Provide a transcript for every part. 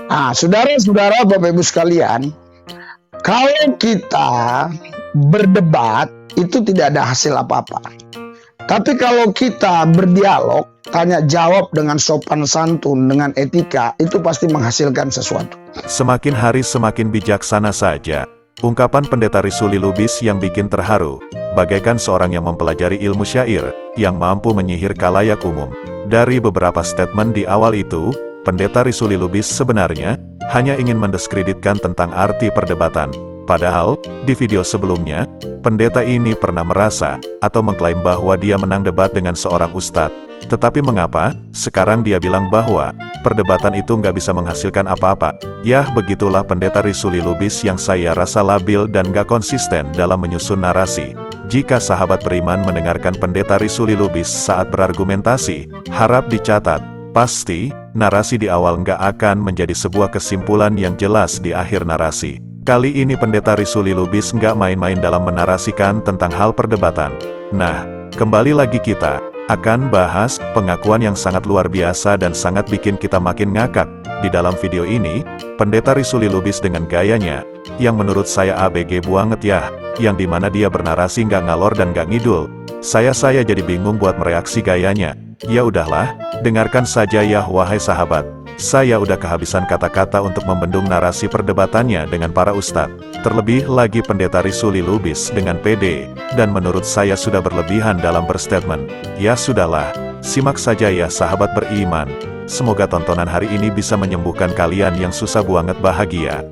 Saudara-saudara, Bapak Ibu sekalian, kalau kita berdebat itu tidak ada hasil apa-apa. Tapi kalau kita berdialog, tanya jawab dengan sopan santun, dengan etika, itu pasti menghasilkan sesuatu. Semakin hari semakin bijaksana saja. Ungkapan Pendeta Risuli Lubis yang bikin terharu, bagaikan seorang yang mempelajari ilmu syair, yang mampu menyihir khalayak umum. Dari beberapa statement di awal itu, Pendeta Risuli Lubis sebenarnya hanya ingin mendiskreditkan tentang arti perdebatan. Padahal, di video sebelumnya, pendeta ini pernah merasa atau mengklaim bahwa dia menang debat dengan seorang ustadz. Tetapi mengapa sekarang dia bilang bahwa perdebatan itu nggak bisa menghasilkan apa-apa? Yah, begitulah Pendeta Risuli Lubis yang saya rasa labil dan nggak konsisten dalam menyusun narasi. Jika sahabat beriman mendengarkan Pendeta Risuli Lubis saat berargumentasi, harap dicatat, pasti narasi di awal nggak akan menjadi sebuah kesimpulan yang jelas di akhir narasi. Kali ini Pendeta Risuli Lubis nggak main-main dalam menarasikan tentang hal perdebatan. Nah, kembali lagi kita akan bahas pengakuan yang sangat luar biasa dan sangat bikin kita makin ngakak. Di dalam video ini, Pendeta Risuli Lubis dengan gayanya, yang menurut saya ABG banget ya, yang dimana dia bernarasi nggak ngalor dan nggak ngidul. Saya jadi bingung buat mereaksi gayanya. Ya udahlah, dengarkan saja ya wahai sahabat. Saya udah kehabisan kata-kata untuk membendung narasi perdebatannya dengan para ustadz. Terlebih lagi Pendeta Risuli Lubis dengan PD, dan menurut saya sudah berlebihan dalam berstatement. Ya sudahlah, simak saja ya sahabat beriman. Semoga tontonan hari ini bisa menyembuhkan kalian yang susah banget bahagia.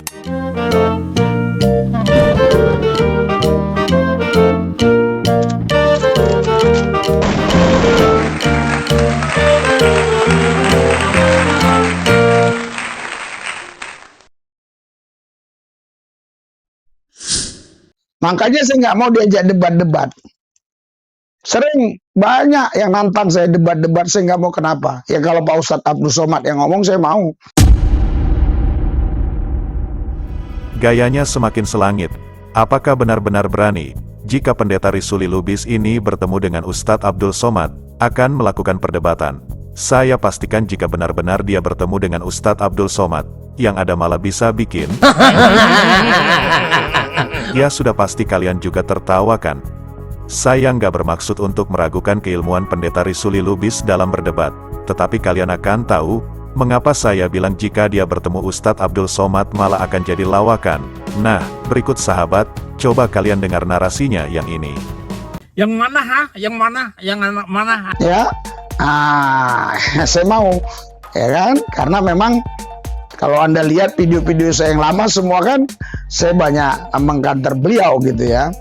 Makanya saya nggak mau diajak debat-debat. Sering banyak yang nantang saya debat-debat, saya nggak mau. Kenapa? Ya kalau Pak Ustadz Abdul Somad yang ngomong, saya mau. Gayanya semakin selangit. Apakah benar-benar berani jika Pendeta Risuli Lubis ini bertemu dengan Ustadz Abdul Somad akan melakukan perdebatan? Saya pastikan jika benar-benar dia bertemu dengan Ustadz Abdul Somad, yang ada malah bisa bikin ya sudah pasti kalian juga tertawa kan? Saya nggak bermaksud untuk meragukan keilmuan Pendeta Risuli Lubis dalam berdebat, tetapi kalian akan tahu mengapa saya bilang jika dia bertemu Ustadz Abdul Somad malah akan jadi lawakan. Nah, berikut sahabat, coba kalian dengar narasinya yang ini. Yang mana ha? Yang mana? Yang mana? Ya, saya mau, ya kan? Karena memang kalau Anda lihat video-video saya yang lama semua kan, saya banyak mengkanter beliau gitu ya.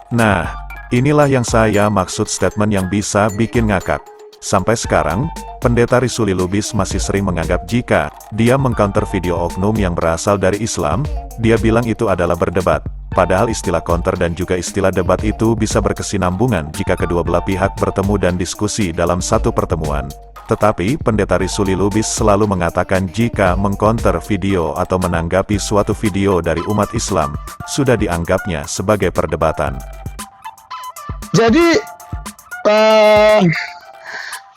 Nah, inilah yang saya maksud statement yang bisa bikin ngakak. Sampai sekarang, Pendeta Risuli Lubis masih sering menganggap jika dia mengcounter video oknum yang berasal dari Islam, dia bilang itu adalah berdebat. Padahal istilah counter dan juga istilah debat itu bisa berkesinambungan jika kedua belah pihak bertemu dan diskusi dalam satu pertemuan. Tetapi, Pendeta Risuli Lubis selalu mengatakan jika mengcounter video atau menanggapi suatu video dari umat Islam, sudah dianggapnya sebagai perdebatan. Jadi,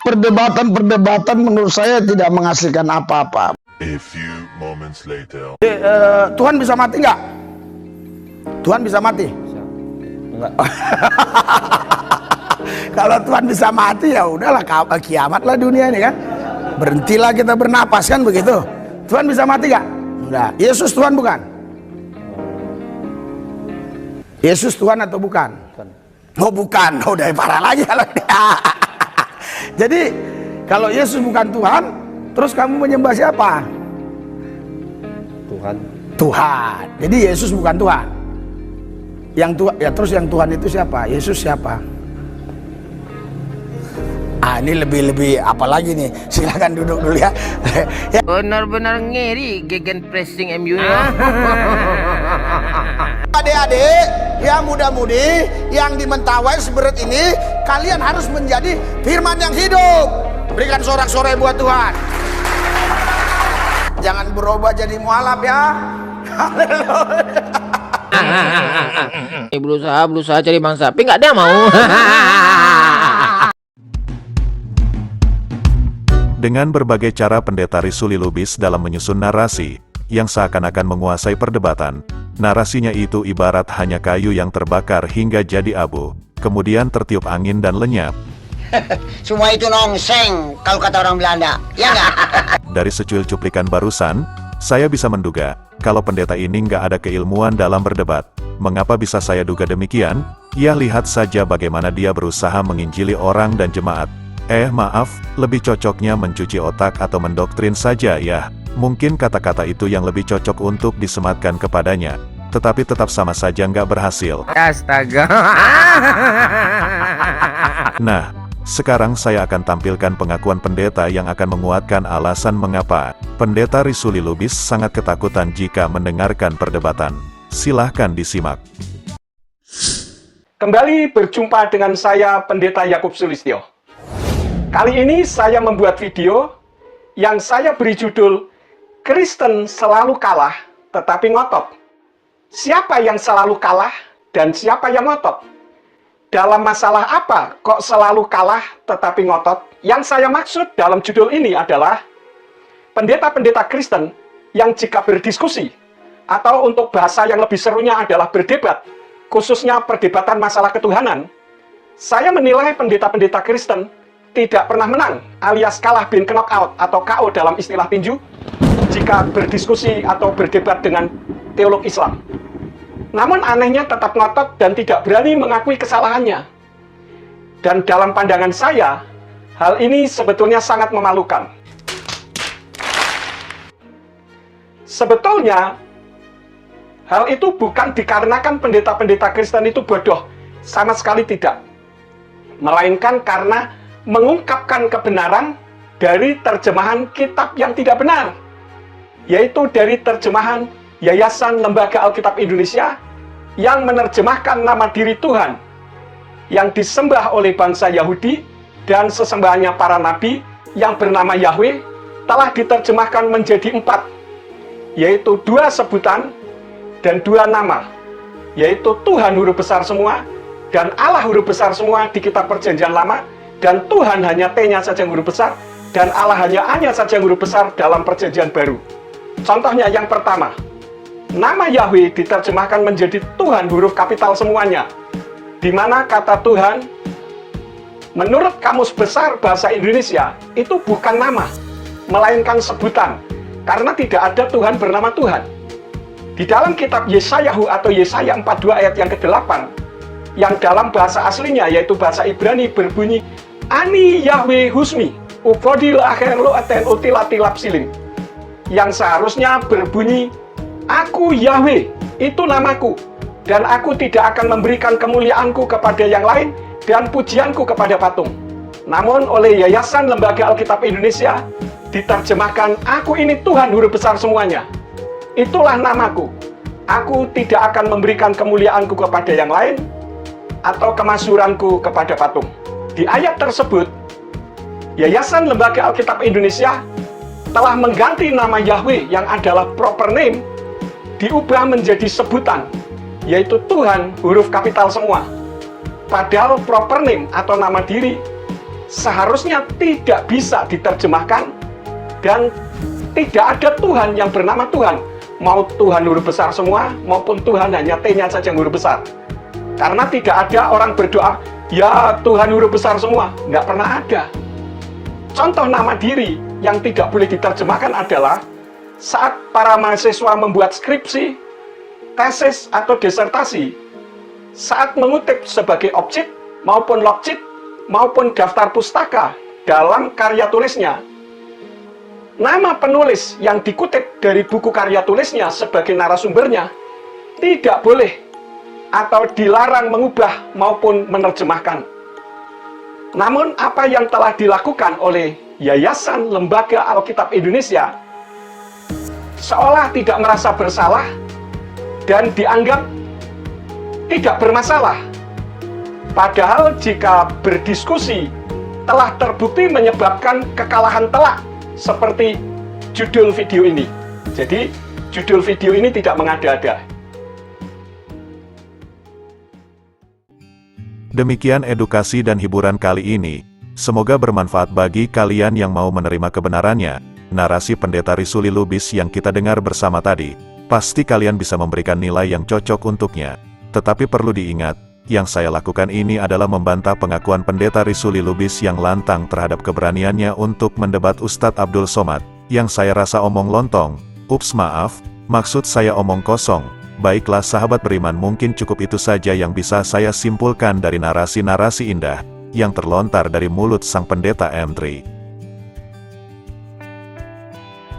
perdebatan menurut saya tidak menghasilkan apa-apa. A few moments later. Tuhan bisa mati nggak? Tuhan bisa mati? Enggak. Kalau Tuhan bisa mati ya udahlah, kiamatlah dunia ini kan. Berhentilah kita bernapas kan begitu. Tuhan bisa mati nggak? Enggak. Yesus Tuhan bukan? Yesus Tuhan atau bukan? Oh bukan. Oh udah parah lagi kalau dia. Jadi kalau Yesus bukan Tuhan, terus kamu menyembah siapa? Tuhan. Tuhan. Jadi Yesus bukan Tuhan. Yang Tuhan ya, terus yang Tuhan itu siapa? Yesus siapa? Ini lebih apa lagi nih? Silakan duduk dulu ya. Benar-benar ngeri gegen pressing MU nya. Adik-adik yang muda-mudi yang di Mentawai Seberat ini, kalian harus menjadi firman yang hidup. Berikan sorak-sorai buat Tuhan. Jangan berubah jadi mualaf ya. Haleluya. Berusaha cari bang sapi, nggak ada yang mau. Dengan berbagai cara pendeta Risuli Lubis dalam menyusun narasi, yang seakan-akan menguasai perdebatan, narasinya itu ibarat hanya kayu yang terbakar hingga jadi abu, kemudian tertiup angin dan lenyap. Semua itu nongseng kalau kata orang Belanda, ya nggak? Dari secuil cuplikan barusan, saya bisa menduga, kalau pendeta ini nggak ada keilmuan dalam berdebat. Mengapa bisa saya duga demikian? Ya lihat saja bagaimana dia berusaha menginjili orang dan jemaat. Maaf, lebih cocoknya mencuci otak atau mendoktrin saja ya. Mungkin kata-kata itu yang lebih cocok untuk disematkan kepadanya. Tetapi tetap sama saja nggak berhasil. Astaga. Nah, sekarang saya akan tampilkan pengakuan pendeta yang akan menguatkan alasan mengapa pendeta Risuli Lubis sangat ketakutan jika mendengarkan perdebatan. Silahkan disimak. Kembali berjumpa dengan saya, Pendeta Yakub Sulistyo. Kali ini saya membuat video yang saya beri judul Kristen Selalu Kalah Tetapi Ngotot. Siapa yang selalu kalah dan siapa yang ngotot? Dalam masalah apa kok selalu kalah tetapi ngotot? Yang saya maksud dalam judul ini adalah pendeta-pendeta Kristen yang jika berdiskusi, atau untuk bahasa yang lebih serunya adalah berdebat, khususnya perdebatan masalah ketuhanan, saya menilai pendeta-pendeta Kristen tidak pernah menang, alias kalah bin knockout atau KO dalam istilah tinju, jika berdiskusi atau berdebat dengan teolog Islam. Namun anehnya tetap ngotot dan tidak berani mengakui kesalahannya. Dan dalam pandangan saya, hal ini sebetulnya sangat memalukan. Sebetulnya, hal itu bukan dikarenakan pendeta-pendeta Kristen itu bodoh, sama sekali tidak. Melainkan karena mengungkapkan kebenaran dari terjemahan kitab yang tidak benar, yaitu dari terjemahan Yayasan Lembaga Alkitab Indonesia yang menerjemahkan nama diri Tuhan yang disembah oleh bangsa Yahudi dan sesembahannya para nabi yang bernama Yahweh telah diterjemahkan menjadi 4, yaitu 2 sebutan dan 2 nama, yaitu Tuhan huruf besar semua dan Allah huruf besar semua di kitab Perjanjian Lama, dan Tuhan hanya T-nya saja yang huruf besar dan Allah hanya A-nya saja yang huruf besar dalam Perjanjian Baru. Contohnya yang pertama, nama Yahweh diterjemahkan menjadi Tuhan huruf kapital semuanya, di mana kata Tuhan menurut Kamus Besar Bahasa Indonesia itu bukan nama, melainkan sebutan, karena tidak ada Tuhan bernama Tuhan. Di dalam kitab Yesayahu atau Yesaya 42 ayat yang ke-8, yang dalam bahasa aslinya yaitu bahasa Ibrani berbunyi Ani Yahweh Husmi Ufodil Achen Lo Aten Utilati Lapsilim, yang seharusnya berbunyi Aku Yahweh, itu namaku, dan aku tidak akan memberikan kemuliaanku kepada yang lain dan pujianku kepada patung. Namun oleh Yayasan Lembaga Alkitab Indonesia diterjemahkan Aku ini Tuhan huruf besar semuanya, itulah namaku. Aku tidak akan memberikan kemuliaanku kepada yang lain atau kemasyhuranku kepada patung. Di ayat tersebut, Yayasan Lembaga Alkitab Indonesia telah mengganti nama Yahweh yang adalah proper name diubah menjadi sebutan, yaitu Tuhan huruf kapital semua. Padahal proper name atau nama diri seharusnya tidak bisa diterjemahkan dan tidak ada Tuhan yang bernama Tuhan, mau Tuhan huruf besar semua maupun Tuhan hanya T-nya saja yang huruf besar. Karena tidak ada orang berdoa, ya Tuhan huruf besar semua, nggak pernah ada. Contoh nama diri yang tidak boleh diterjemahkan adalah saat para mahasiswa membuat skripsi, tesis, atau disertasi, saat mengutip sebagai objek maupun logjit maupun daftar pustaka dalam karya tulisnya, nama penulis yang dikutip dari buku karya tulisnya sebagai narasumbernya tidak boleh atau dilarang mengubah maupun menerjemahkan. Namun apa yang telah dilakukan oleh Yayasan Lembaga Alkitab Indonesia seolah tidak merasa bersalah dan dianggap tidak bermasalah. Padahal jika berdiskusi telah terbukti menyebabkan kekalahan telak seperti judul video ini. Jadi judul video ini tidak mengada-ada. Demikian edukasi dan hiburan kali ini. Semoga bermanfaat bagi kalian yang mau menerima kebenarannya. Narasi Pendeta Risuli Lubis yang kita dengar bersama tadi, pasti kalian bisa memberikan nilai yang cocok untuknya. Tetapi perlu diingat, yang saya lakukan ini adalah membantah pengakuan Pendeta Risuli Lubis yang lantang terhadap keberaniannya untuk mendebat Ustadz Abdul Somad, yang saya rasa omong lontong. Ups, maaf, maksud saya omong kosong. Baiklah sahabat beriman, mungkin cukup itu saja yang bisa saya simpulkan dari narasi-narasi indah yang terlontar dari mulut sang pendeta M3.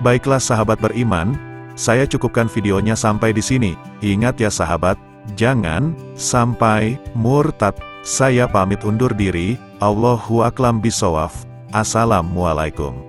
Baiklah sahabat beriman, saya cukupkan videonya sampai di sini. Ingat ya sahabat, jangan sampai murtad. Saya pamit undur diri. Allahu a'lam bishawab. Assalamualaikum.